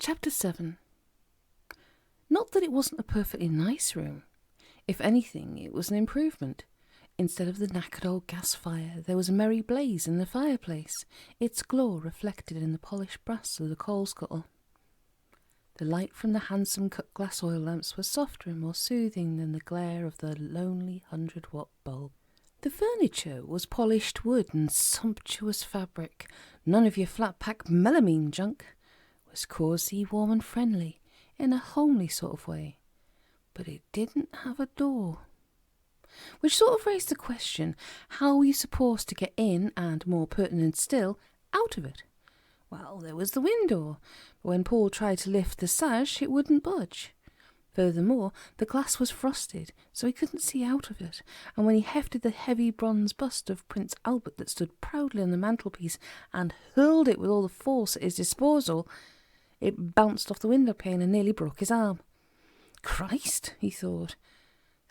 Chapter 7. Not that it wasn't a perfectly nice room. If anything, it was an improvement. Instead of the knackered old gas fire, there was a merry blaze in the fireplace, its glow reflected in the polished brass of the coal scuttle. The light from the handsome cut-glass oil lamps was softer and more soothing than the glare of the lonely 100-watt bulb. The furniture was polished wood and sumptuous fabric, none of your flat-pack melamine junk. It was cosy, warm and friendly, in a homely sort of way. But it didn't have a door. Which sort of raised the question, how were you supposed to get in and, more pertinent still, out of it? Well, there was the window, but when Paul tried to lift the sash, it wouldn't budge. Furthermore, the glass was frosted, so he couldn't see out of it, and when he hefted the heavy bronze bust of Prince Albert that stood proudly on the mantelpiece and hurled it with all the force at his disposal, it bounced off the window pane and nearly broke his arm. Christ, he thought.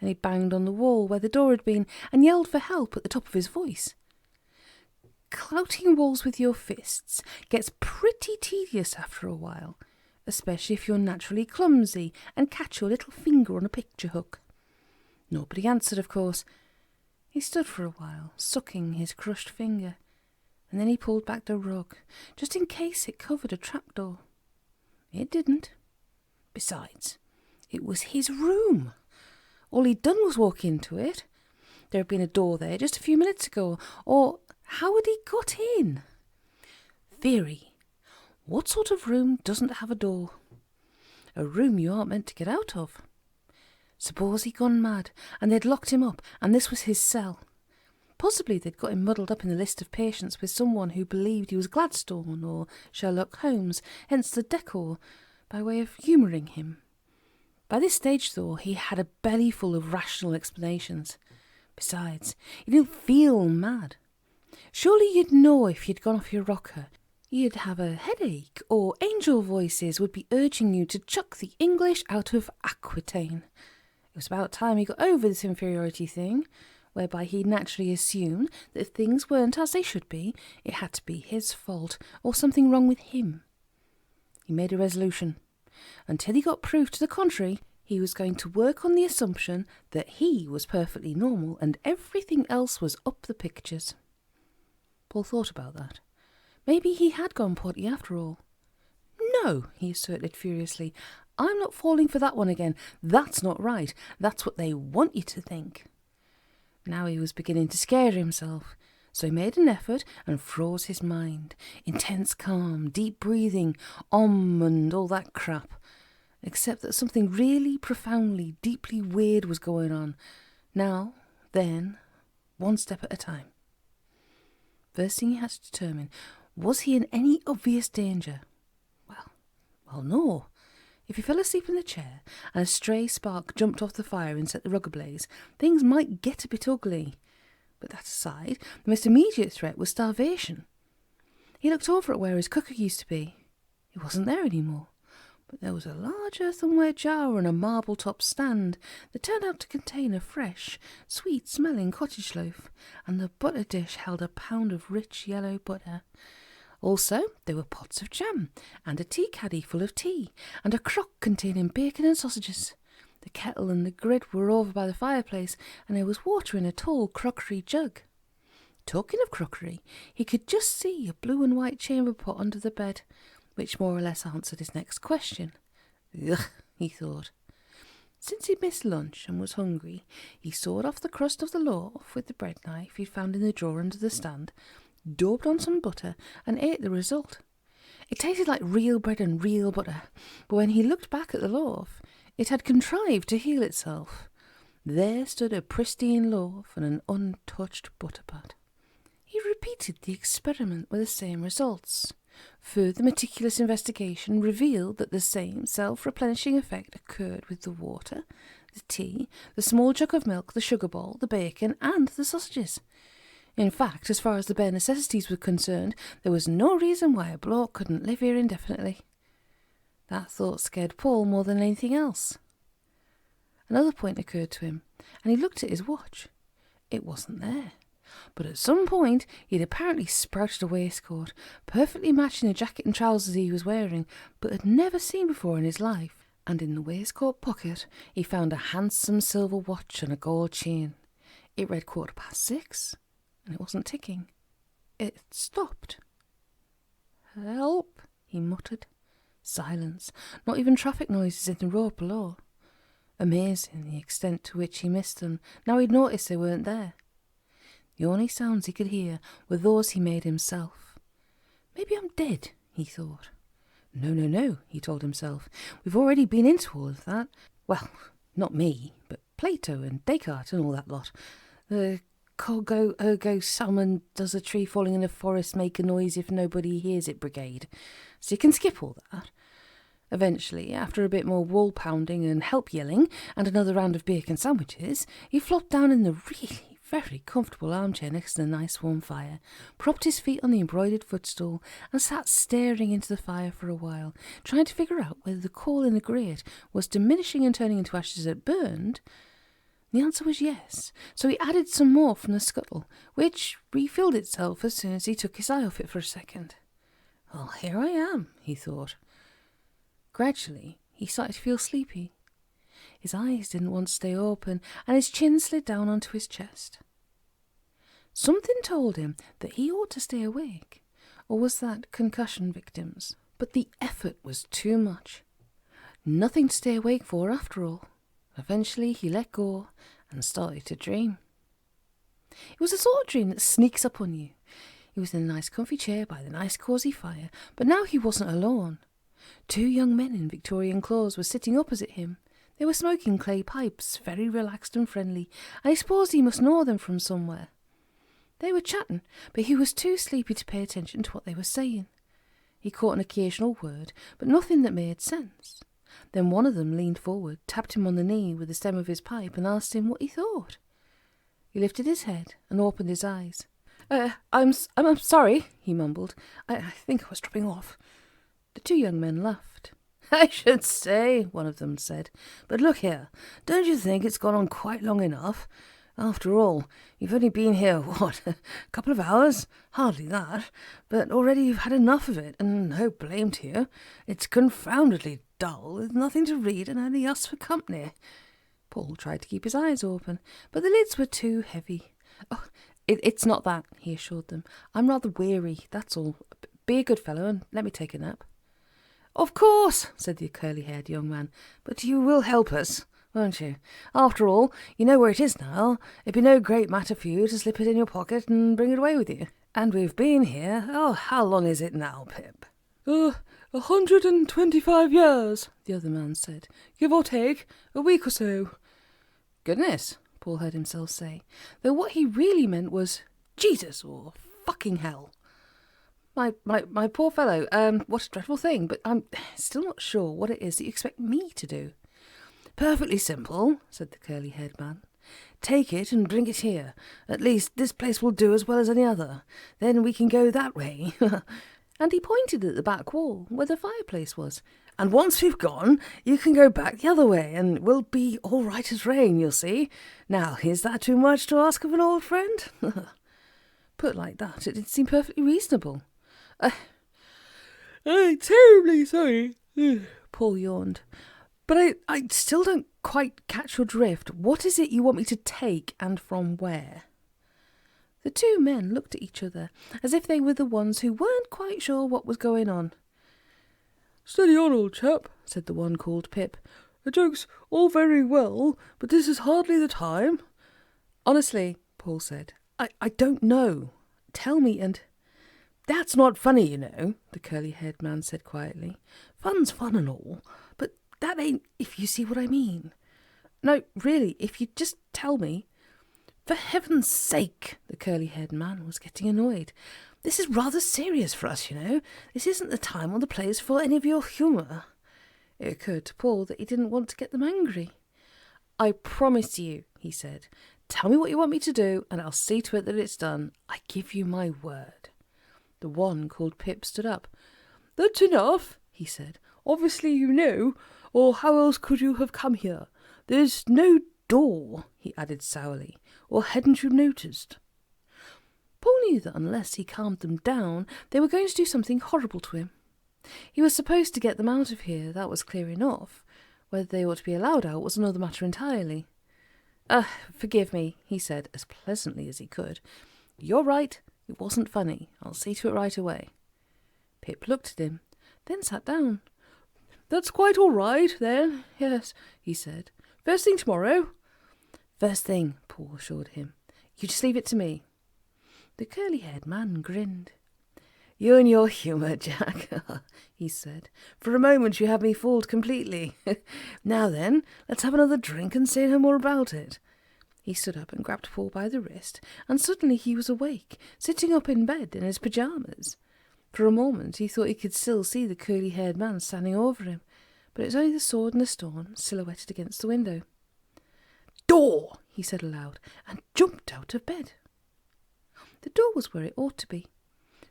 Then he banged on the wall where the door had been and yelled for help at the top of his voice. Clouting walls with your fists gets pretty tedious after a while, especially if you're naturally clumsy and catch your little finger on a picture hook. Nobody answered, of course. He stood for a while, sucking his crushed finger, and then he pulled back the rug, just in case it covered a trapdoor. It didn't. Besides, it was his room. All he'd done was walk into it. There had been a door there just a few minutes ago, or how had he got in? Theory. What sort of room doesn't have a door? A room you aren't meant to get out of. Suppose he'd gone mad, and they'd locked him up, and this was his cell. Possibly they'd got him muddled up in the list of patients with someone who believed he was Gladstone or Sherlock Holmes, hence the decor, by way of humouring him. By this stage, though, he had a belly full of rational explanations. Besides, he didn't feel mad. Surely you'd know if you'd gone off your rocker. You'd have a headache, or angel voices would be urging you to chuck the English out of Aquitaine. It was about time he got over this inferiority thing, whereby he naturally assumed that if things weren't as they should be, it had to be his fault, or something wrong with him. He made a resolution. Until he got proof to the contrary, he was going to work on the assumption that he was perfectly normal and everything else was up the pictures. Paul thought about that. Maybe he had gone potty after all. No, he asserted furiously. I'm not falling for that one again. That's not right. That's what they want you to think. Now he was beginning to scare himself, so he made an effort and froze his mind. Intense calm, deep breathing, and all that crap. Except that something really profoundly, deeply weird was going on. Now, then, one step at a time. First thing he had to determine, was he in any obvious danger? Well, no. If he fell asleep in the chair and a stray spark jumped off the fire and set the rug ablaze, things might get a bit ugly. But that aside, the most immediate threat was starvation. He looked over at where his cooker used to be. It wasn't there anymore, but there was a large earthenware jar on a marble-top stand that turned out to contain a fresh, sweet-smelling cottage loaf, and the butter dish held a pound of rich yellow butter. Also, there were pots of jam, and a tea caddy full of tea, and a crock containing bacon and sausages. The kettle and the grid were over by the fireplace, and there was water in a tall crockery jug. Talking of crockery, he could just see a blue and white chamber pot under the bed, which more or less answered his next question. Ugh, he thought. Since he'd missed lunch and was hungry, he sawed off the crust of the loaf with the bread knife he'd found in the drawer under the stand, daubed on some butter, and ate the result. It tasted like real bread and real butter, but when he looked back at the loaf, it had contrived to heal itself. There stood a pristine loaf and an untouched butterpot. He repeated the experiment with the same results. Further meticulous investigation revealed that the same self-replenishing effect occurred with the water, the tea, the small jug of milk, the sugar bowl, the bacon, and the sausages. In fact, as far as the bare necessities were concerned, there was no reason why a bloke couldn't live here indefinitely. That thought scared Paul more than anything else. Another point occurred to him, and he looked at his watch. It wasn't there. But at some point he'd apparently sprouted a waistcoat, perfectly matching the jacket and trousers he was wearing, but had never seen before in his life. And in the waistcoat pocket he found a handsome silver watch and a gold chain. It read 6:15, and it wasn't ticking. It stopped. "Help," he muttered. Silence, not even traffic noises in the road below. Amazing the extent to which he missed them, now he'd noticed they weren't there. The only sounds he could hear were those he made himself. "Maybe I'm dead," he thought. No, he told himself. "We've already been into all of that. Well, not me, but Plato and Descartes and all that lot. The Cogito ergo sum does a tree falling in a forest make a noise if nobody hears it brigade. So you can skip all that." Eventually, after a bit more wall pounding and help yelling and another round of bacon sandwiches, he flopped down in the really very comfortable armchair next to the nice warm fire, propped his feet on the embroidered footstool, and sat staring into the fire for a while, trying to figure out whether the coal in the grate was diminishing and turning into ashes as it burned. The answer was yes, so he added some more from the scuttle, which refilled itself as soon as he took his eye off it for a second. "Well, here I am," he thought. Gradually, he started to feel sleepy. His eyes didn't want to stay open, and his chin slid down onto his chest. Something told him that he ought to stay awake, or was that concussion victims? But the effort was too much. Nothing to stay awake for, after all. Eventually, he let go and started to dream. It was the sort of dream that sneaks up on you. He was in a nice comfy chair by the nice cosy fire, but now he wasn't alone. 2 young men in Victorian clothes were sitting opposite him. They were smoking clay pipes, very relaxed and friendly, and he supposed he must know them from somewhere. They were chatting, but he was too sleepy to pay attention to what they were saying. He caught an occasional word, but nothing that made sense. Then one of them leaned forward, tapped him on the knee with the stem of his pipe, and asked him what he thought. He lifted his head and opened his eyes. I'm sorry," he mumbled. I think I was dropping off." The 2 young men laughed. "I should say," one of them said. "But look here, don't you think it's gone on quite long enough? After all, you've only been here, what, a couple of hours? Hardly that. But already you've had enough of it, and no blame to you. It's confoundedly dull, with nothing to read and only us for company." Paul tried to keep his eyes open, but the lids were too heavy. "Oh, it's not that," he assured them. "I'm rather weary, that's all. Be a good fellow and let me take a nap." "Of course," said the curly-haired young man, "but you will help us, won't you? After all, you know where it is now. It'd be no great matter for you to slip it in your pocket and bring it away with you. And we've been here, how long is it now, Pip?" 125 years, the other man said. "Give or take, a week or so." "Goodness," Paul heard himself say, though what he really meant was Jesus or fucking hell. My poor fellow, what a dreadful thing, but I'm still not sure what it is that you expect me to do." "Perfectly simple," said the curly-haired man. "Take it and bring it here. At least this place will do as well as any other. Then we can go that way." And he pointed at the back wall, where the fireplace was. "And once we've gone, you can go back the other way, and we'll be all right as rain, you'll see. Now, is that too much to ask of an old friend?" Put like that, it did seem perfectly reasonable. "I'm terribly sorry," Paul yawned. "But I still don't quite catch your drift. What is it you want me to take, and from where?" The 2 men looked at each other, as if they were the ones who weren't quite sure what was going on. "Steady on, old chap," said the one called Pip. "The joke's all very well, but this is hardly the time." "Honestly," Paul said, I don't know. Tell me and—" "That's not funny, you know," the curly-haired man said quietly. "Fun's fun and all, but that ain't, if you see what I mean. No, really, if you'd just tell me—" "For heaven's sake," the curly-haired man was getting annoyed. "This is rather serious for us, you know. This isn't the time or the place for any of your humour." It occurred to Paul that he didn't want to get them angry. "I promise you," he said. "Tell me what you want me to do, and I'll see to it that it's done. I give you my word." The one called Pip stood up. "That's enough," he said. "Obviously you know, or how else could you have come here? There's no door," he added sourly. "Or hadn't you noticed?" Paul knew that unless he calmed them down, they were going to do something horrible to him. He was supposed to get them out of here, that was clear enough. Whether they ought to be allowed out was another matter entirely. Forgive me, he said, as pleasantly as he could. You're right, it wasn't funny. I'll see to it right away. Pip looked at him, then sat down. That's quite all right, then. Yes, he said. First thing tomorrow? First thing, Paul assured him. You just leave it to me. The curly-haired man grinned. You and your humour, Jack, he said. For a moment you have me fooled completely. Now then, let's have another drink and say no more about it. He stood up and grabbed Paul by the wrist, and suddenly he was awake, sitting up in bed in his pyjamas. For a moment he thought he could still see the curly-haired man standing over him, but it was only the sword and the storm silhouetted against the window. Door, he said aloud, and jumped out of bed. The door was where it ought to be.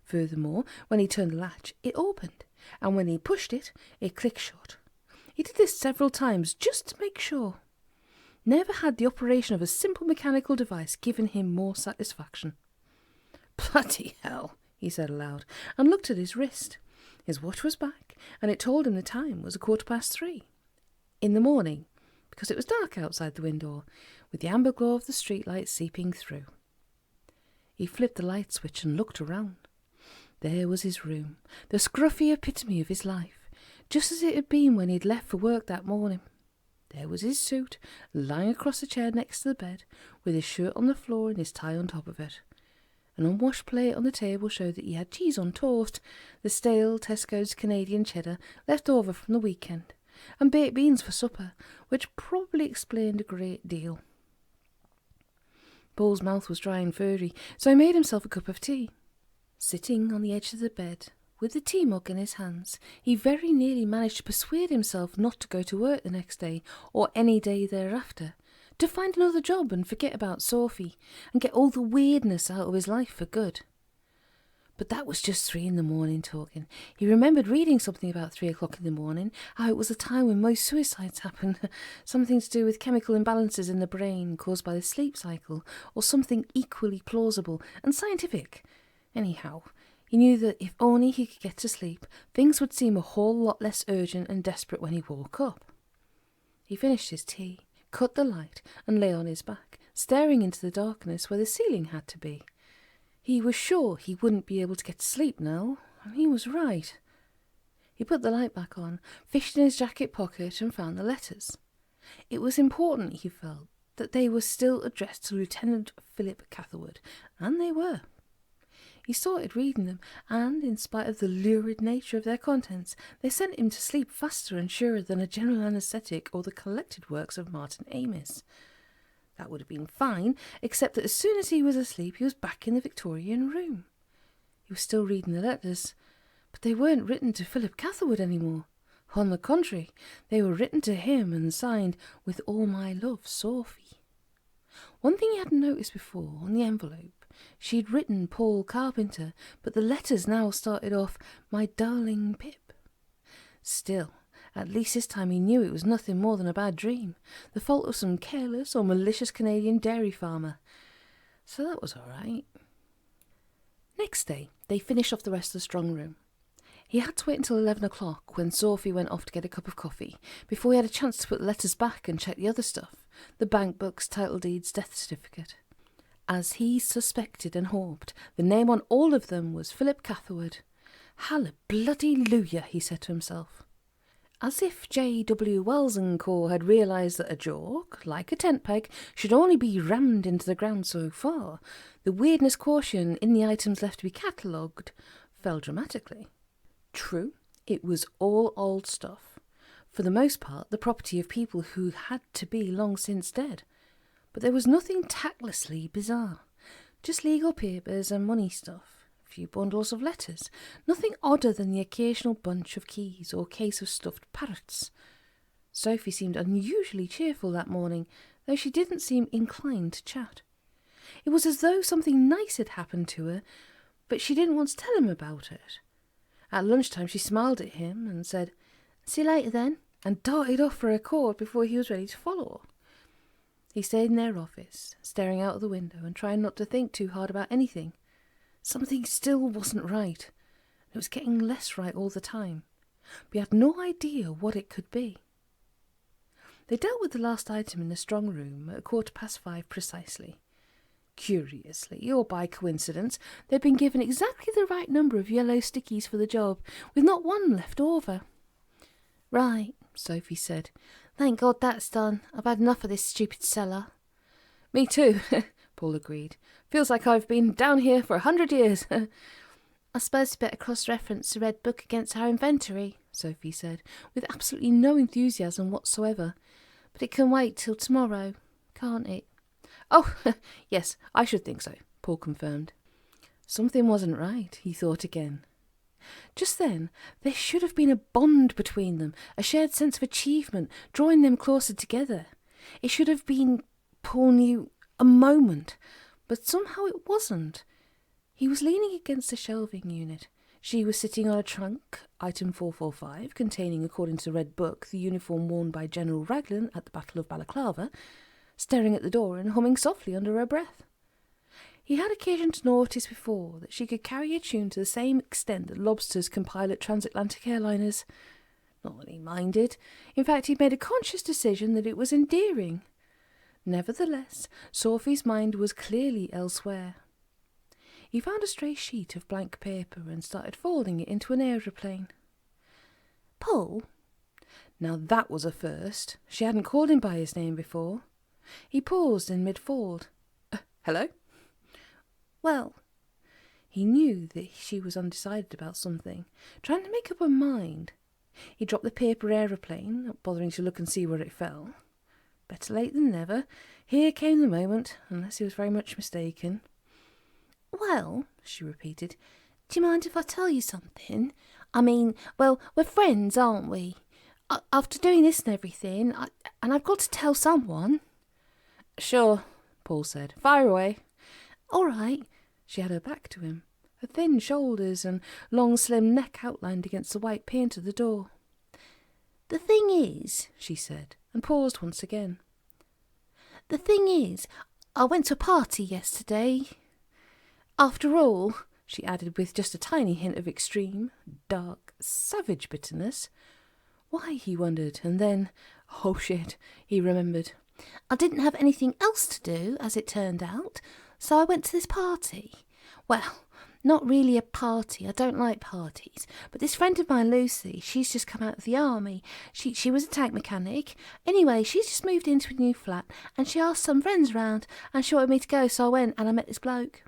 Furthermore, when he turned the latch, it opened, and when he pushed it, it clicked shut. He did this several times just to make sure. Never had the operation of a simple mechanical device given him more satisfaction. Bloody hell, he said aloud, and looked at his wrist. His watch was back, and it told him the time was 3:15. In the morning, because it was dark outside the window, with the amber glow of the streetlight seeping through. He flipped the light switch and looked around. There was his room, the scruffy epitome of his life, just as it had been when he'd left for work that morning. There was his suit, lying across the chair next to the bed, with his shirt on the floor and his tie on top of it. An unwashed plate on the table showed that he had cheese on toast, the stale Tesco's Canadian cheddar left over from the weekend, and baked beans for supper, which probably explained a great deal. Paul's mouth was dry and furry, so he made himself a cup of tea. Sitting on the edge of the bed, with the tea mug in his hands, he very nearly managed to persuade himself not to go to work the next day, or any day thereafter, to find another job and forget about Sophie, and get all the weirdness out of his life for good. But that was just 3 a.m. talking. He remembered reading something about 3 o'clock in the morning, how it was a time when most suicides happen, something to do with chemical imbalances in the brain caused by the sleep cycle, or something equally plausible and scientific. Anyhow, he knew that if only he could get to sleep, things would seem a whole lot less urgent and desperate when he woke up. He finished his tea, cut the light, and lay on his back, staring into the darkness where the ceiling had to be. He was sure he wouldn't be able to get to sleep now, and he was right. He put the light back on, fished in his jacket pocket, and found the letters. It was important, he felt, that they were still addressed to Lieutenant Philip Catherwood, and they were. He started reading them, and, in spite of the lurid nature of their contents, they sent him to sleep faster and surer than a general anaesthetic or the collected works of Martin Amis. That would have been fine, except that as soon as he was asleep, he was back in the Victorian room. He was still reading the letters, but they weren't written to Philip Catherwood any more. On the contrary, they were written to him and signed, "With all my love, Sophie." One thing he hadn't noticed before, on the envelope, she'd written Paul Carpenter, but the letters now started off, "My darling Pip." Still, at least this time he knew it was nothing more than a bad dream, the fault of some careless or malicious Canadian dairy farmer. So that was all right. Next day, they finished off the rest of the strong room. He had to wait until 11 o'clock, when Sophie went off to get a cup of coffee, before he had a chance to put the letters back and check the other stuff, the bank books, title deeds, death certificate. As he suspected and hoped, the name on all of them was Philip Catherwood. Hallelujah, he said to himself. As if J.W.Wells and Co. had realised that a joke, like a tent peg, should only be rammed into the ground so far, the weirdness quotient in the items left to be catalogued fell dramatically. True, it was all old stuff, for the most part the property of people who had to be long since dead. But there was nothing tactlessly bizarre, just legal papers and money stuff, a few bundles of letters, nothing odder than the occasional bunch of keys or case of stuffed parrots. Sophie seemed unusually cheerful that morning, though she didn't seem inclined to chat. It was as though something nice had happened to her, but she didn't want to tell him about it. At lunchtime she smiled at him and said, "See you later then," and darted off for her coat before he was ready to follow. He stayed in their office, staring out of the window and trying not to think too hard about anything. Something still wasn't right. It was getting less right all the time, but he had no idea what it could be. They dealt with the last item in the strong room at 5:15 precisely. Curiously, or by coincidence, they'd been given exactly the right number of yellow stickies for the job, with not one left over. "Right," Sophie said. "Thank God that's done. I've had enough of this stupid cellar." "Me too," Paul agreed. "Feels like I've been down here for 100 years. "I suppose we better cross-reference the red book against our inventory," Sophie said, with absolutely no enthusiasm whatsoever. "But it can wait till tomorrow, can't it?" "Oh, yes, I should think so," Paul confirmed. Something wasn't right, he thought again. Just then, there should have been a bond between them, a shared sense of achievement, drawing them closer together. It should have been, Paul knew, a moment, but somehow it wasn't. He was leaning against the shelving unit. She was sitting on a trunk, item 445, containing, according to the red book, the uniform worn by General Raglan at the Battle of Balaclava, staring at the door and humming softly under her breath. He had occasion to notice before that she could carry a tune to the same extent that lobsters can pilot transatlantic airliners. Not that he minded. In fact, he'd made a conscious decision that it was endearing. Nevertheless, Sophie's mind was clearly elsewhere. He found a stray sheet of blank paper and started folding it into an aeroplane. "Paul?" Now that was a first. She hadn't called him by his name before. He paused in mid-fold. "Hello?" "Well." He knew that she was undecided about something, trying to make up her mind. He dropped the paper aeroplane, not bothering to look and see where it fell. Better late than never. Here came the moment, unless he was very much mistaken. "Well," she repeated, "do you mind if I tell you something? I mean, well, we're friends, aren't we? After doing this and everything, and I've got to tell someone." "Sure," Paul said. "Fire away." "All right." She had her back to him, her thin shoulders and long slim neck outlined against the white paint of the door. "The thing is," she said, and paused once again. "The thing is, I went to a party yesterday. After all," she added with just a tiny hint of extreme, dark, savage bitterness. Why, he wondered, and then, oh shit, he remembered. "I didn't have anything else to do, as it turned out, so I went to this party. Well, not really a party, I don't like parties, but this friend of mine, Lucy, she's just come out of the army. She was a tank mechanic. Anyway, she's just moved into a new flat, and she asked some friends round, and she wanted me to go, so I went, and I met this bloke."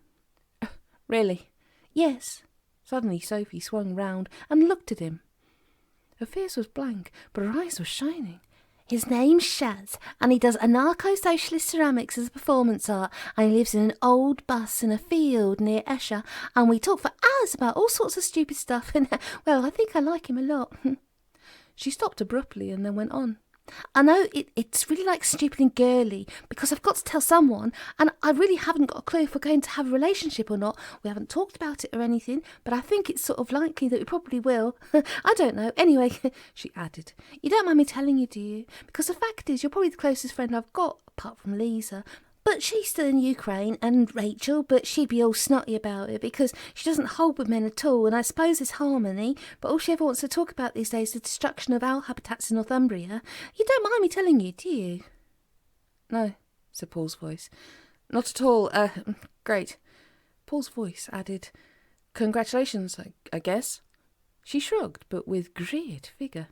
"Really?" "Yes." Suddenly Sophie swung round and looked at him. Her face was blank, but her eyes were shining. "His name's Shaz, and he does anarcho-socialist ceramics as a performance art, and he lives in an old bus in a field near Esher, and we talk for hours about all sorts of stupid stuff, and, well, I think I like him a lot." She stopped abruptly and then went on. "I know it's really like stupid and girly, because I've got to tell someone, and I really haven't got a clue if we're going to have a relationship or not. We haven't talked about it or anything, but I think it's sort of likely that we probably will. I don't know. Anyway," she added, "you don't mind me telling you, do you? Because the fact is, you're probably the closest friend I've got, apart from Lisa. But she's still in Ukraine, and Rachel, but she'd be all snotty about it because she doesn't hold with men at all, and I suppose there's harmony, but all she ever wants to talk about these days is the destruction of owl habitats in Northumbria. You don't mind me telling you, do you?" "No," said Paul's voice. "Not at all. Great." Paul's voice added, "Congratulations, I guess." She shrugged, but with great vigour.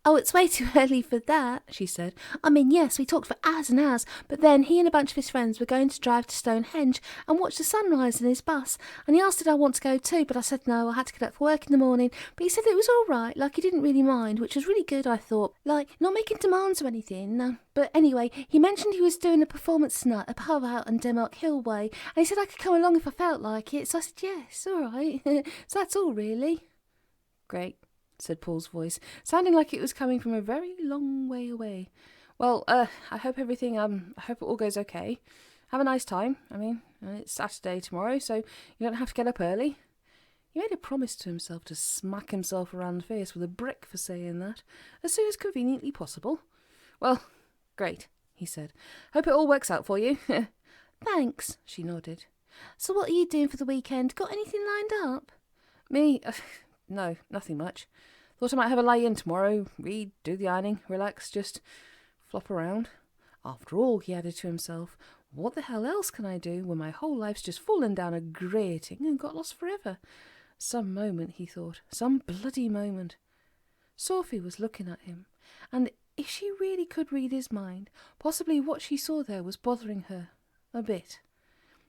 "Oh, it's way too early for that," she said. "I mean, yes, we talked for hours and hours, but then he and a bunch of his friends were going to drive to Stonehenge and watch the sunrise in his bus, and he asked did I want to go too, but I said no, I had to get up for work in the morning, but he said it was all right, like he didn't really mind, which was really good, I thought, like, not making demands or anything, no. But anyway, he mentioned he was doing a performance tonight, a pub out on Denmark Hill Way, and he said I could come along if I felt like it, so I said yes, all right. So that's all, really." "Great," said Paul's voice, sounding like it was coming from a very long way away. "Well, I hope everything, I hope it all goes okay. Have a nice time. I mean, it's Saturday tomorrow, so you don't have to get up early." He made a promise to himself to smack himself around the face with a brick for saying that, as soon as conveniently possible. "Well, great," he said. "Hope it all works out for you." "Thanks," she nodded. So what are you doing for the weekend? Got anything lined up? Me? No, nothing much. Thought I might have a lay-in tomorrow, read, do the ironing, relax, just flop around. After all, he added to himself, what the hell else can I do when my whole life's just fallen down a grating and got lost forever? Some moment, he thought, some bloody moment. Sophie was looking at him, and if she really could read his mind, possibly what she saw there was bothering her a bit.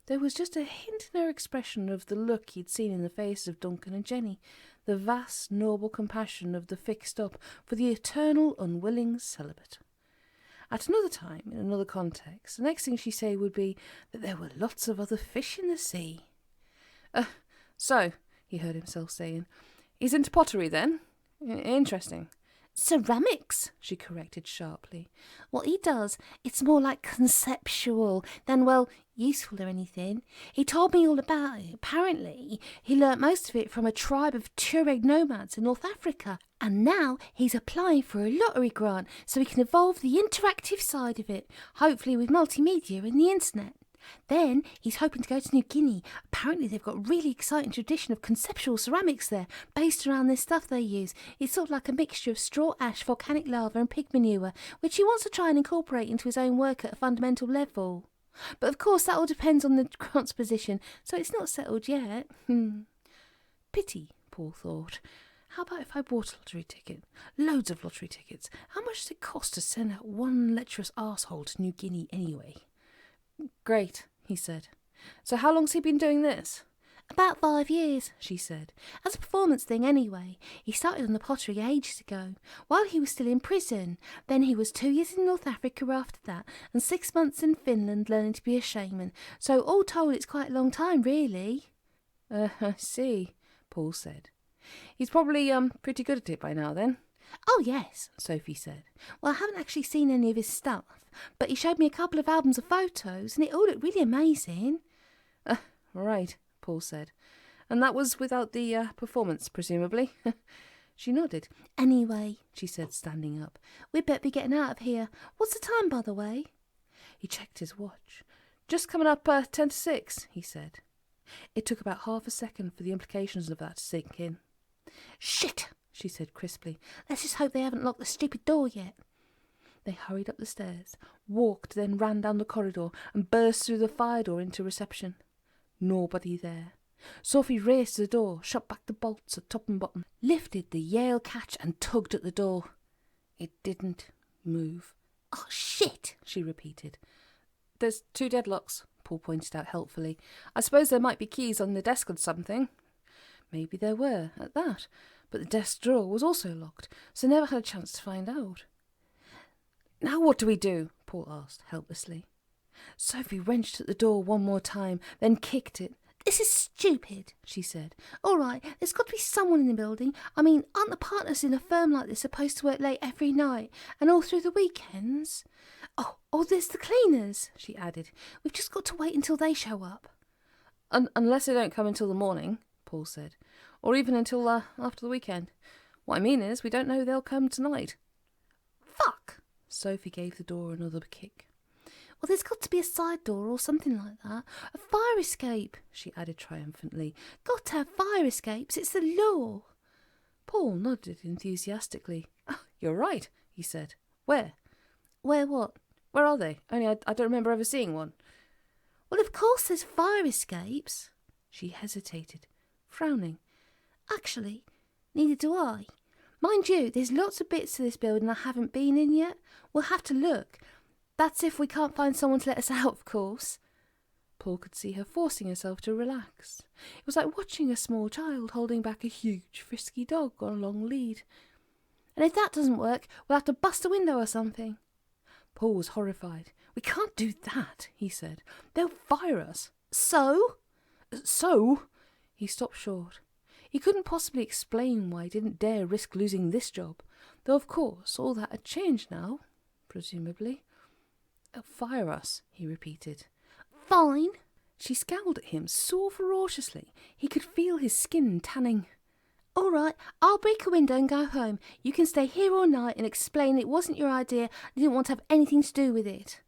There was just a hint in her expression of the look he'd seen in the faces of Duncan and Jenny, the vast, noble compassion of the fixed up for the eternal, unwilling celibate. At another time, in another context, the next thing she'd say would be that there were lots of other fish in the sea. So, he heard himself saying, he's into pottery then? Interesting. Ceramics, she corrected sharply. What he does, it's more like conceptual than, well, useful or anything. He told me all about it. Apparently, he learnt most of it from a tribe of Tuareg nomads in North Africa, and now he's applying for a lottery grant so he can evolve the interactive side of it, hopefully with multimedia and the internet. Then he's hoping to go to New Guinea. Apparently they've got a really exciting tradition of conceptual ceramics there, based around this stuff they use. It's sort of like a mixture of straw ash, volcanic lava and pig manure, which he wants to try and incorporate into his own work at a fundamental level. But of course that all depends on the grant's position, so it's not settled yet. Pity, Paul thought. How about if I bought a lottery ticket? Loads of lottery tickets. How much does it cost to send out one lecherous arsehole to New Guinea anyway? Great, he said. So how long's he been doing this? About 5 years, she said. As a performance thing anyway. He started on the pottery ages ago, while he was still in prison. Then he was 2 years in North Africa after that, and 6 months in Finland learning to be a shaman. So all told it's quite a long time, really. I see, Paul said. He's probably pretty good at it by now then. Oh yes, Sophie said. Well, I haven't actually seen any of his stuff, but he showed me a couple of albums of photos, and it all looked really amazing. Right, Paul said. And that was without the performance, presumably? She nodded. Anyway, she said, standing up, we'd better be getting out of here. What's the time, by the way? He checked his watch. Just coming up 10 to 6, he said. It took about half a second for the implications of that to sink in. Shit, she said crisply. Let's just hope they haven't locked the stupid door yet. They hurried up the stairs, walked, then ran down the corridor and burst through the fire door into reception. Nobody there. Sophie raced to the door, shut back the bolts at top and bottom, lifted the Yale catch and tugged at the door. It didn't move. Oh, shit, she repeated. There's 2 deadlocks, Paul pointed out helpfully. I suppose there might be keys on the desk or something. Maybe there were, at that, but the desk drawer was also locked, so never had a chance to find out. Now what do we do? Paul asked helplessly. Sophie wrenched at the door one more time, then kicked it. This is stupid, she said. All right, there's got to be someone in the building. I mean, aren't the partners in a firm like this supposed to work late every night and all through the weekends? Oh, there's the cleaners, she added. We've just got to wait until they show up. Unless they don't come until the morning, Paul said, or even until after the weekend. What I mean is, we don't know they'll come tonight. Fuck! Sophie gave the door another kick. Well, there's got to be a side door or something like that. A fire escape, she added triumphantly. Got to have fire escapes. It's the law. Paul nodded enthusiastically. Oh, you're right, he said. Where? Where what? Where are they? Only I don't remember ever seeing one. Well, of course there's fire escapes. She hesitated, frowning. Actually, neither do I. Mind you, there's lots of bits to this building I haven't been in yet. We'll have to look. That's if we can't find someone to let us out, of course. Paul could see her forcing herself to relax. It was like watching a small child holding back a huge, frisky dog on a long lead. And if that doesn't work, we'll have to bust a window or something. Paul was horrified. We can't do that, he said. They'll fire us. So? He stopped short. He couldn't possibly explain why he didn't dare risk losing this job, though of course all that had changed now, presumably. Fire us, he repeated. Fine. She scowled at him so ferociously he could feel his skin tanning. All right, I'll break a window and go home. You can stay here all night and explain it wasn't your idea and didn't want to have anything to do with it.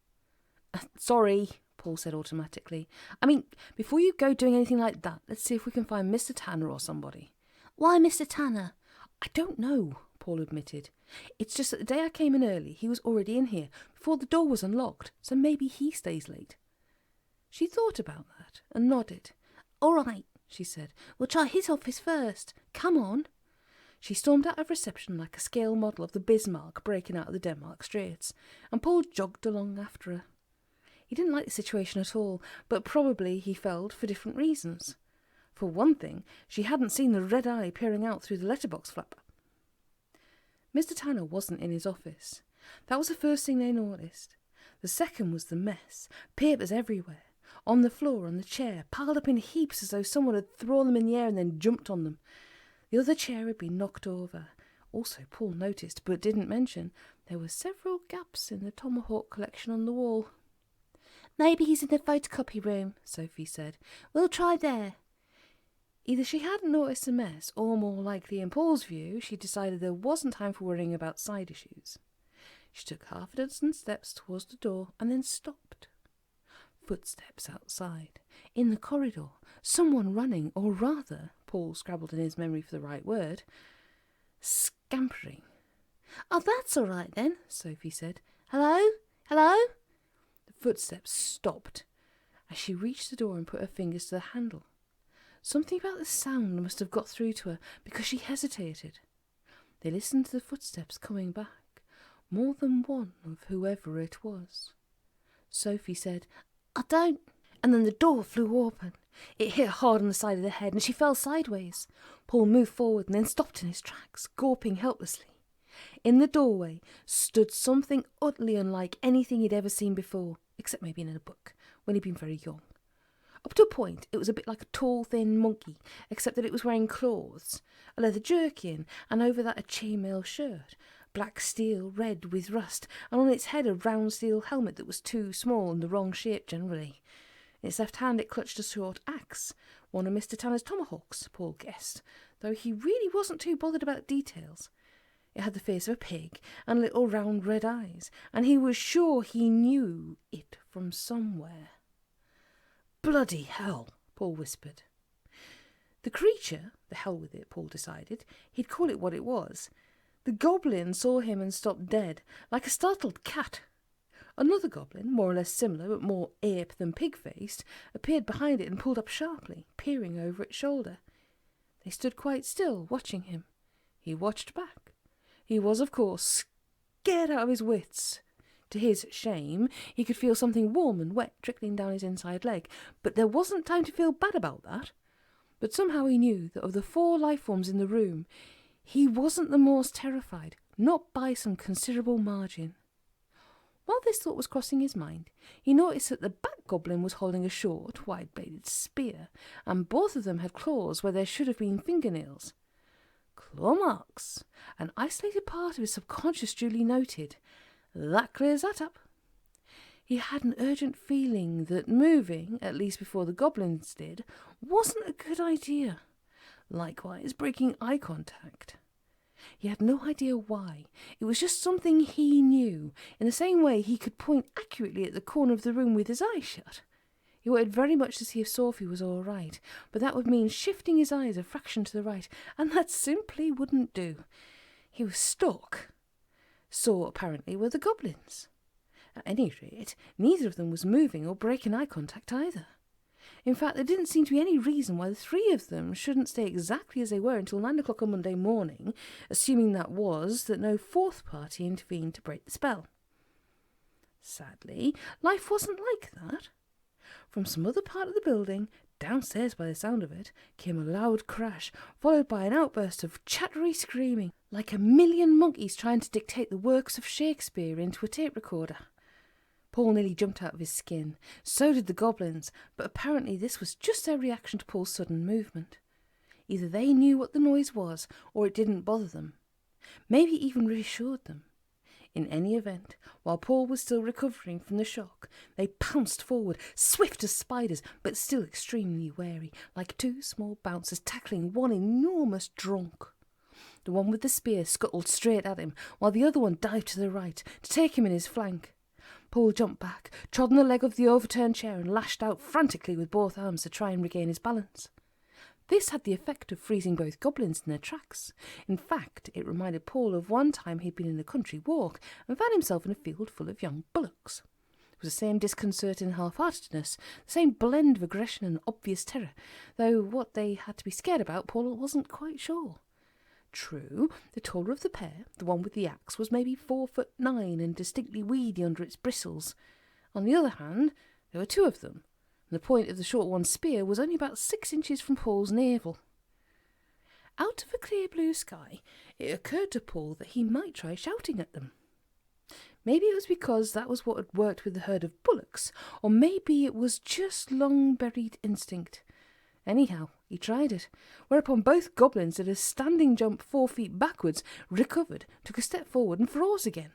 Sorry, Paul said automatically. I mean, before you go doing anything like that, let's see if we can find Mr. Tanner or somebody. Why Mr. Tanner? I don't know, Paul admitted. It's just that the day I came in early, he was already in here, before the door was unlocked, so maybe he stays late. She thought about that and nodded. All right, she said. We'll try his office first. Come on. She stormed out of reception like a scale model of the Bismarck breaking out of the Denmark Straits, and Paul jogged along after her. He didn't like the situation at all, but probably he felt for different reasons. For one thing, she hadn't seen the red eye peering out through the letterbox flap. Mr. Tanner wasn't in his office. That was the first thing they noticed. The second was the mess. Papers everywhere. On the floor, on the chair, piled up in heaps as though someone had thrown them in the air and then jumped on them. The other chair had been knocked over. Also, Paul noticed, but didn't mention, there were several gaps in the tomholt collection on the wall. Maybe he's in the photocopy room, Sophie said. We'll try there. Either she hadn't noticed the mess, or more likely in Paul's view, she decided there wasn't time for worrying about side issues. She took half a dozen steps towards the door and then stopped. Footsteps outside. In the corridor. Someone running, or rather, Paul scrabbled in his memory for the right word, scampering. Oh, that's all right then, Sophie said. Hello? Hello? The footsteps stopped as she reached the door and put her fingers to the handle. Something about the sound must have got through to her because she hesitated. They listened to the footsteps coming back, more than one of whoever it was. Sophie said, I don't... And then the door flew open. It hit her hard on the side of the head and she fell sideways. Paul moved forward and then stopped in his tracks, gawping helplessly. In the doorway stood something utterly unlike anything he'd ever seen before, except maybe in a book, when he'd been very young. Up to a point, it was a bit like a tall, thin monkey, except that it was wearing clothes, a leather jerkin, and over that a chainmail shirt, black steel, red with rust, and on its head a round steel helmet that was too small and the wrong shape generally. In its left hand it clutched a short axe, one of Mr. Tanner's tomahawks, Paul guessed, though he really wasn't too bothered about details. It had the face of a pig and little round red eyes, and he was sure he knew it from somewhere. Bloody hell, Paul whispered. The creature, the hell with it, Paul decided, he'd call it what it was. The goblin saw him and stopped dead, like a startled cat. Another goblin, more or less similar but more ape than pig-faced, appeared behind it and pulled up sharply, peering over its shoulder. They stood quite still, watching him. He watched back. He was, of course, scared out of his wits. To his shame, he could feel something warm and wet trickling down his inside leg, but there wasn't time to feel bad about that. But somehow he knew that of the 4 life forms in the room, he wasn't the most terrified, not by some considerable margin. While this thought was crossing his mind, he noticed that the back goblin was holding a short, wide-bladed spear, and both of them had claws where there should have been fingernails. Claw marks, an isolated part of his subconscious duly noted. That clears that up. He had an urgent feeling that moving, at least before the goblins did, wasn't a good idea. Likewise, breaking eye contact. He had no idea why. It was just something he knew, in the same way he could point accurately at the corner of the room with his eyes shut. He wanted very much to see if Sophie was all right, but that would mean shifting his eyes a fraction to the right, and that simply wouldn't do. He was stuck. So, apparently, were the goblins. At any rate, neither of them was moving or breaking eye contact either. In fact, there didn't seem to be any reason why the 3 of them shouldn't stay exactly as they were until 9 o'clock on Monday morning, assuming that no 4th party intervened to break the spell. Sadly, life wasn't like that. From some other part of the building, downstairs by the sound of it, came a loud crash, followed by an outburst of chattery screaming, like a million monkeys trying to dictate the works of Shakespeare into a tape recorder. Paul nearly jumped out of his skin. So did the goblins, but apparently this was just their reaction to Paul's sudden movement. Either they knew what the noise was, or it didn't bother them. Maybe it even reassured them. In any event, while Paul was still recovering from the shock, they pounced forward, swift as spiders, but still extremely wary, like 2 small bouncers tackling one enormous drunk. The one with the spear scuttled straight at him, while the other one dived to the right, to take him in his flank. Paul jumped back, trod on the leg of the overturned chair and lashed out frantically with both arms to try and regain his balance. This had the effect of freezing both goblins in their tracks. In fact, it reminded Paul of one time he'd been in a country walk and found himself in a field full of young bullocks. It was the same disconcerting half-heartedness, the same blend of aggression and obvious terror, though what they had to be scared about, Paul wasn't quite sure. True, the taller of the pair, the one with the axe, was maybe 4'9" and distinctly weedy under its bristles. On the other hand, there were two of them, and the point of the short one's spear was only about 6 inches from Paul's navel. Out of a clear blue sky, it occurred to Paul that he might try shouting at them. Maybe it was because that was what had worked with the herd of bullocks, or maybe it was just long-buried instinct. Anyhow, he tried it, whereupon both goblins did a standing jump 4 feet backwards, recovered, took a step forward and froze again.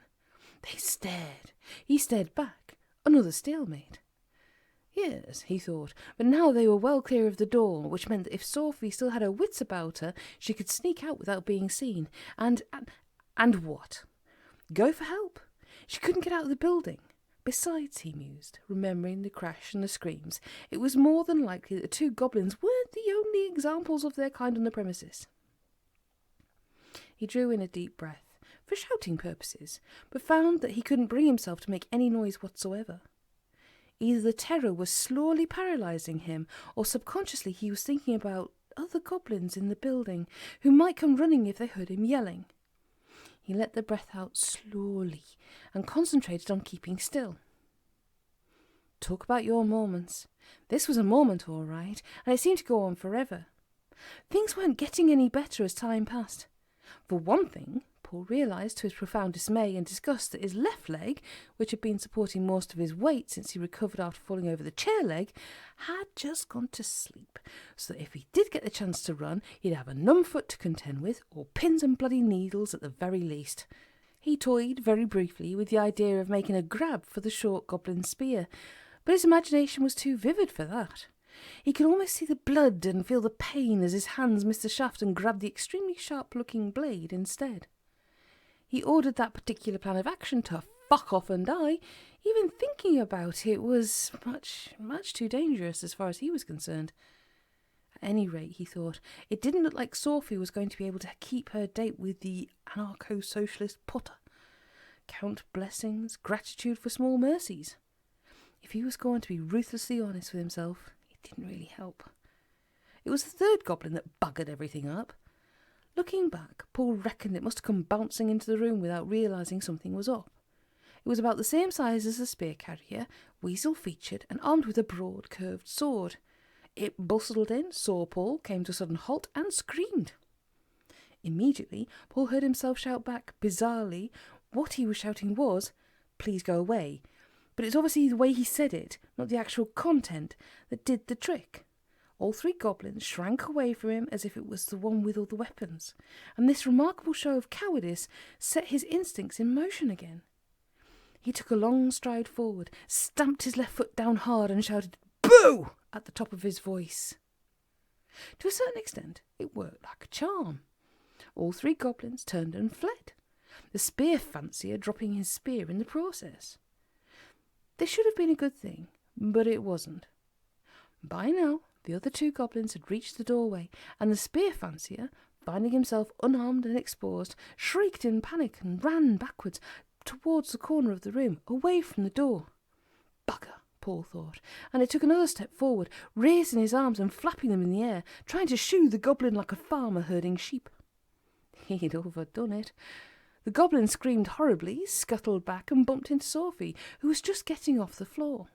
They stared. He stared back. Another stalemate. Yes, he thought, but now they were well clear of the door, which meant that if Sophie still had her wits about her, she could sneak out without being seen. And what? Go for help? She couldn't get out of the building. Besides, he mused, remembering the crash and the screams, it was more than likely that the two goblins weren't the only examples of their kind on the premises. He drew in a deep breath, for shouting purposes, but found that he couldn't bring himself to make any noise whatsoever. Either the terror was slowly paralysing him, or subconsciously he was thinking about other goblins in the building, who might come running if they heard him yelling. He let the breath out slowly and concentrated on keeping still. Talk about your moments. This was a moment, all right, and it seemed to go on forever. Things weren't getting any better as time passed. For one thing, Paul realised to his profound dismay and disgust that his left leg, which had been supporting most of his weight since he recovered after falling over the chair leg, had just gone to sleep, so that if he did get the chance to run, he'd have a numb foot to contend with, or pins and bloody needles at the very least. He toyed very briefly with the idea of making a grab for the short goblin spear, but his imagination was too vivid for that. He could almost see the blood and feel the pain as his hands missed the shaft and grabbed the extremely sharp-looking blade instead. He ordered that particular plan of action to fuck off and die. Even thinking about it was much too dangerous as far as he was concerned. At any rate, he thought, it didn't look like Sophie was going to be able to keep her date with the anarcho-socialist Potter. Count blessings, gratitude for small mercies. If he was going to be ruthlessly honest with himself, it didn't really help. It was the third goblin that buggered everything up. Looking back, Paul reckoned it must have come bouncing into the room without realising something was up. It was about the same size as the spear carrier, weasel-featured and armed with a broad, curved sword. It bustled in, saw Paul, came to a sudden halt and screamed. Immediately, Paul heard himself shout back, bizarrely. What he was shouting was, "Please go away." But it's obviously the way he said it, not the actual content, that did the trick. All three goblins shrank away from him as if it was the one with all the weapons, and this remarkable show of cowardice set his instincts in motion again. He took a long stride forward, stamped his left foot down hard and shouted, "Boo!" at the top of his voice. To a certain extent, it worked like a charm. All three goblins turned and fled, the spear fancier dropping his spear in the process. This should have been a good thing, but it wasn't. By now, the other two goblins had reached the doorway, and the spear fancier, finding himself unarmed and exposed, shrieked in panic and ran backwards towards the corner of the room, away from the door. Bugger, Paul thought, and it took another step forward, raising his arms and flapping them in the air, trying to shoo the goblin like a farmer herding sheep. He'd overdone it. The goblin screamed horribly, scuttled back and bumped into Sophie, who was just getting off the floor.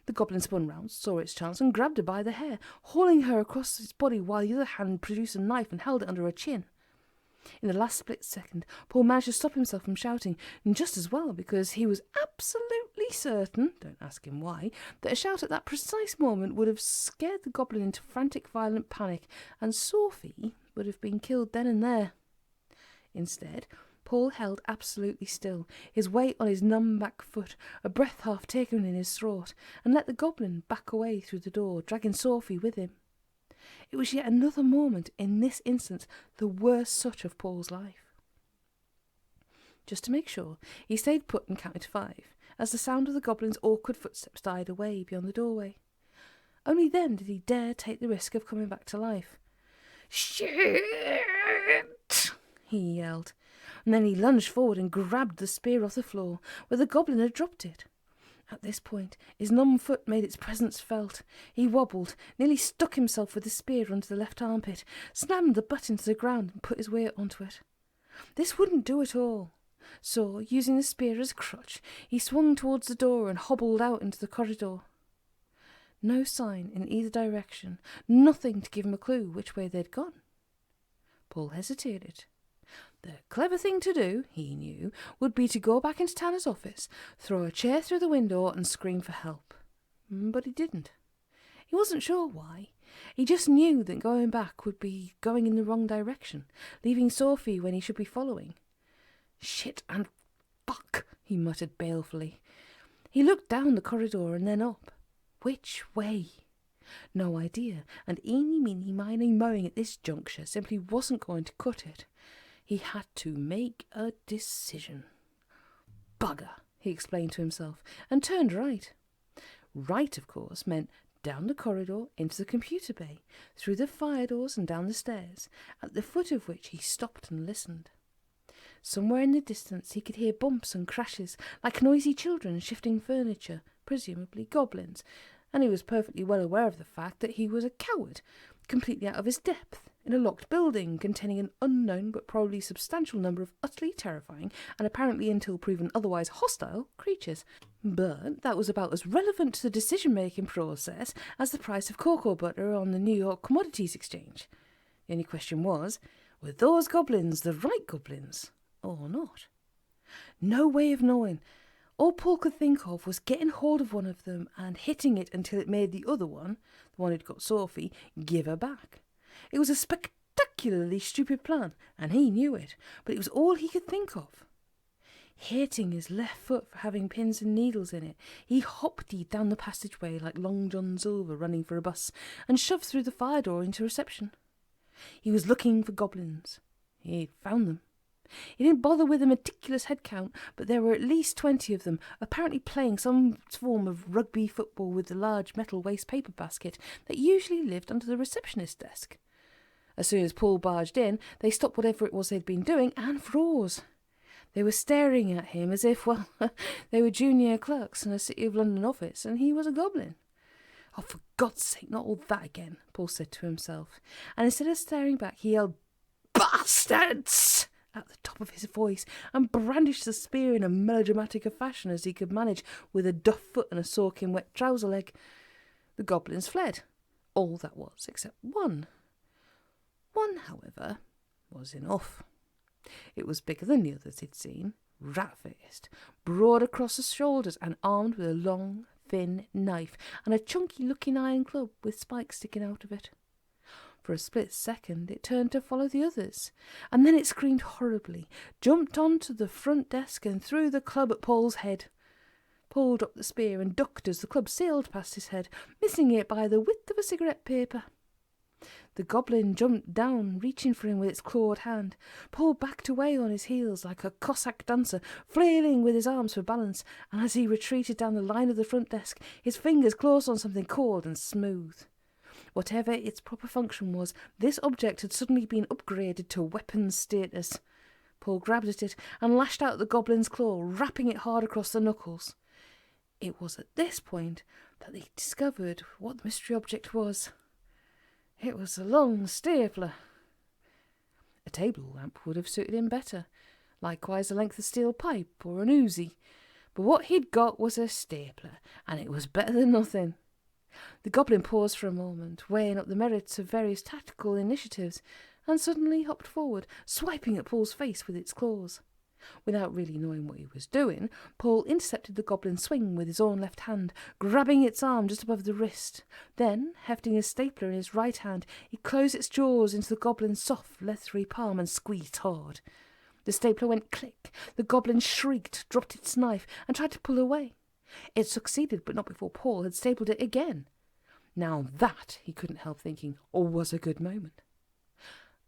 The goblin spun round, saw its chance and grabbed her by the hair, hauling her across its body while the other hand produced a knife and held it under her chin. In the last split second, Paul managed to stop himself from shouting, and just as well, because he was absolutely certain, don't ask him why, that a shout at that precise moment would have scared the goblin into frantic, violent panic, and Sophie would have been killed then and there. Instead, Paul held absolutely still, his weight on his numb back foot, a breath half taken in his throat, and let the goblin back away through the door, dragging Sophie with him. It was yet another moment, in this instance, the worst such of Paul's life. Just to make sure, he stayed put and counted to 5, as the sound of the goblin's awkward footsteps died away beyond the doorway. Only then did he dare take the risk of coming back to life. "Shit!" he yelled, and then he lunged forward and grabbed the spear off the floor where the goblin had dropped it. At this point, his numb foot made its presence felt. He wobbled, nearly stuck himself with the spear under the left armpit, slammed the butt into the ground and put his weight onto it. This wouldn't do at all. So, using the spear as a crutch, he swung towards the door and hobbled out into the corridor. No sign in either direction, nothing to give him a clue which way they'd gone. Paul hesitated. The clever thing to do, he knew, would be to go back into Tanner's office, throw a chair through the window and scream for help. But he didn't. He wasn't sure why. He just knew that going back would be going in the wrong direction, leaving Sophie when he should be following. "Shit and fuck," he muttered balefully. He looked down the corridor and then up. Which way? No idea, and eeny, meeny, miny, mowing at this juncture simply wasn't going to cut it. He had to make a decision. "Bugger," he explained to himself, and turned right. Right, of course, meant down the corridor, into the computer bay, through the fire doors and down the stairs, at the foot of which he stopped and listened. Somewhere in the distance he could hear bumps and crashes, like noisy children shifting furniture, presumably goblins, and he was perfectly well aware of the fact that he was a coward, completely out of his depth, in a locked building containing an unknown but probably substantial number of utterly terrifying and apparently until proven otherwise hostile creatures. But that was about as relevant to the decision-making process as the price of cocoa butter on the New York Commodities Exchange. The only question was, were those goblins the right goblins or not? No way of knowing. All Paul could think of was getting hold of one of them and hitting it until it made the other one, the one who'd got Sophie, give her back. It was a spectacularly stupid plan, and he knew it, but it was all he could think of. Hating his left foot for having pins and needles in it, he hopped down the passageway like Long John Silver running for a bus and shoved through the fire door into reception. He was looking for goblins. He'd found them. He didn't bother with a meticulous head count, but there were at least 20 of them, apparently playing some form of rugby football with the large metal waste paper basket that usually lived under the receptionist's desk. As soon as Paul barged in, they stopped whatever it was they'd been doing and froze. They were staring at him as if, well, they were junior clerks in a City of London office and he was a goblin. "Oh, for God's sake, not all that again," Paul said to himself, and instead of staring back, he yelled, "Bastards!" at the top of his voice and brandished the spear in a melodramatic a fashion as he could manage with a duff foot and a soaking wet trouser leg. The goblins fled. All that was, except one. One, however, was enough. It was bigger than the others he'd seen, rat-faced, broad across the shoulders and armed with a long, thin knife and a chunky-looking iron club with spikes sticking out of it. For a split second it turned to follow the others, and then it screamed horribly, jumped onto the front desk and threw the club at Paul's head. Paul dropped the spear and ducked as the club sailed past his head, missing it by the width of a cigarette paper. The goblin jumped down, reaching for him with its clawed hand. Paul backed away on his heels like a Cossack dancer, flailing with his arms for balance, and as he retreated down the line of the front desk, his fingers closed on something cold and smooth. Whatever its proper function was, this object had suddenly been upgraded to weapons status. Paul grabbed at it and lashed out at the goblin's claw, rapping it hard across the knuckles. It was at this point that they discovered what the mystery object was. It was a long stapler. A table lamp would have suited him better, likewise a length of steel pipe or an Uzi, but what he'd got was a stapler, and it was better than nothing. The goblin paused for a moment, weighing up the merits of various tactical initiatives, and suddenly hopped forward, swiping at Paul's face with its claws. Without really knowing what he was doing, Paul intercepted the goblin's swing with his own left hand, grabbing its arm just above the wrist. Then, hefting a stapler in his right hand, he closed its jaws into the goblin's soft, leathery palm and squeezed hard. The stapler went click. The goblin shrieked, dropped its knife, and tried to pull away. It succeeded, but not before Paul had stapled it again. Now that, he couldn't help thinking, was a good moment.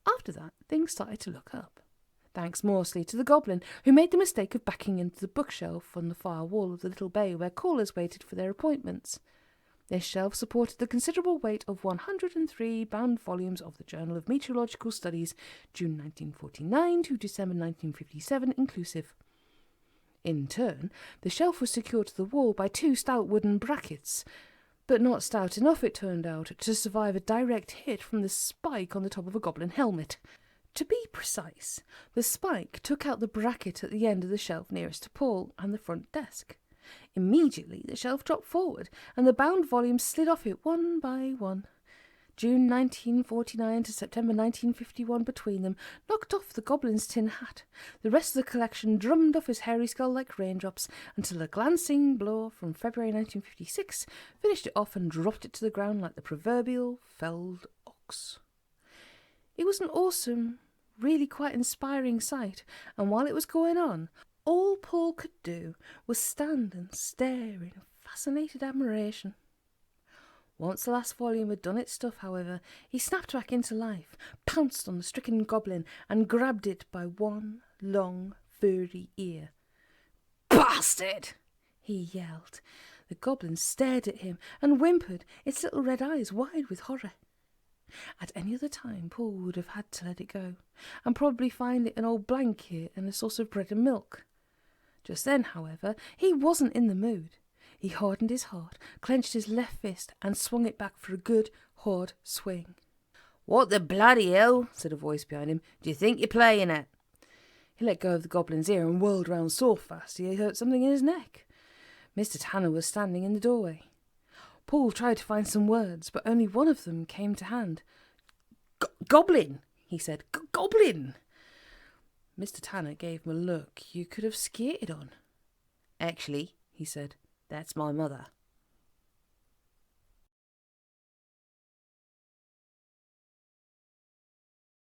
After that, things started to look up. thanks mostly to the goblin, who made the mistake of backing into the bookshelf on the far wall of the little bay where callers waited for their appointments. This shelf supported the considerable weight of 103 bound volumes of the Journal of Meteorological Studies, June 1949 to December 1957 inclusive. In turn, the shelf was secured to the wall by 2 stout wooden brackets, but not stout enough, it turned out, to survive a direct hit from the spike on the top of a goblin helmet. To be precise, the spike took out the bracket at the end of the shelf nearest to Paul and the front desk. Immediately the shelf dropped forward, and the bound volumes slid off it one by one. June 1949 to September 1951 between them knocked off the goblin's tin hat. The rest of the collection drummed off his hairy skull like raindrops, until a glancing blow from February 1956 finished it off and dropped it to the ground like the proverbial felled ox. It was an awesome, really quite inspiring sight, and while it was going on, all Paul could do was stand and stare in fascinated admiration. Once the last volume had done its stuff, however, he snapped back into life, pounced on the stricken goblin, and grabbed it by one long, furry ear. "Bastard!" he yelled. The goblin stared at him and whimpered, its little red eyes wide with horror. At any other time, Paul would have had to let it go, and probably find it an old blanket and a source of bread and milk. Just then, however, he wasn't in the mood. He hardened his heart, clenched his left fist, and swung it back for a good, hard swing. "What the bloody hell," said a voice behind him, "do you think you're playing at?" He let go of the goblin's ear and whirled round so fast he hurt something in his neck. Mr. Tanner was standing in the doorway. Paul tried to find some words, but only one of them came to hand. "Goblin," he said. "Goblin." Mr. Tanner gave him a look you could have skated on. "Actually," he said, "that's my mother."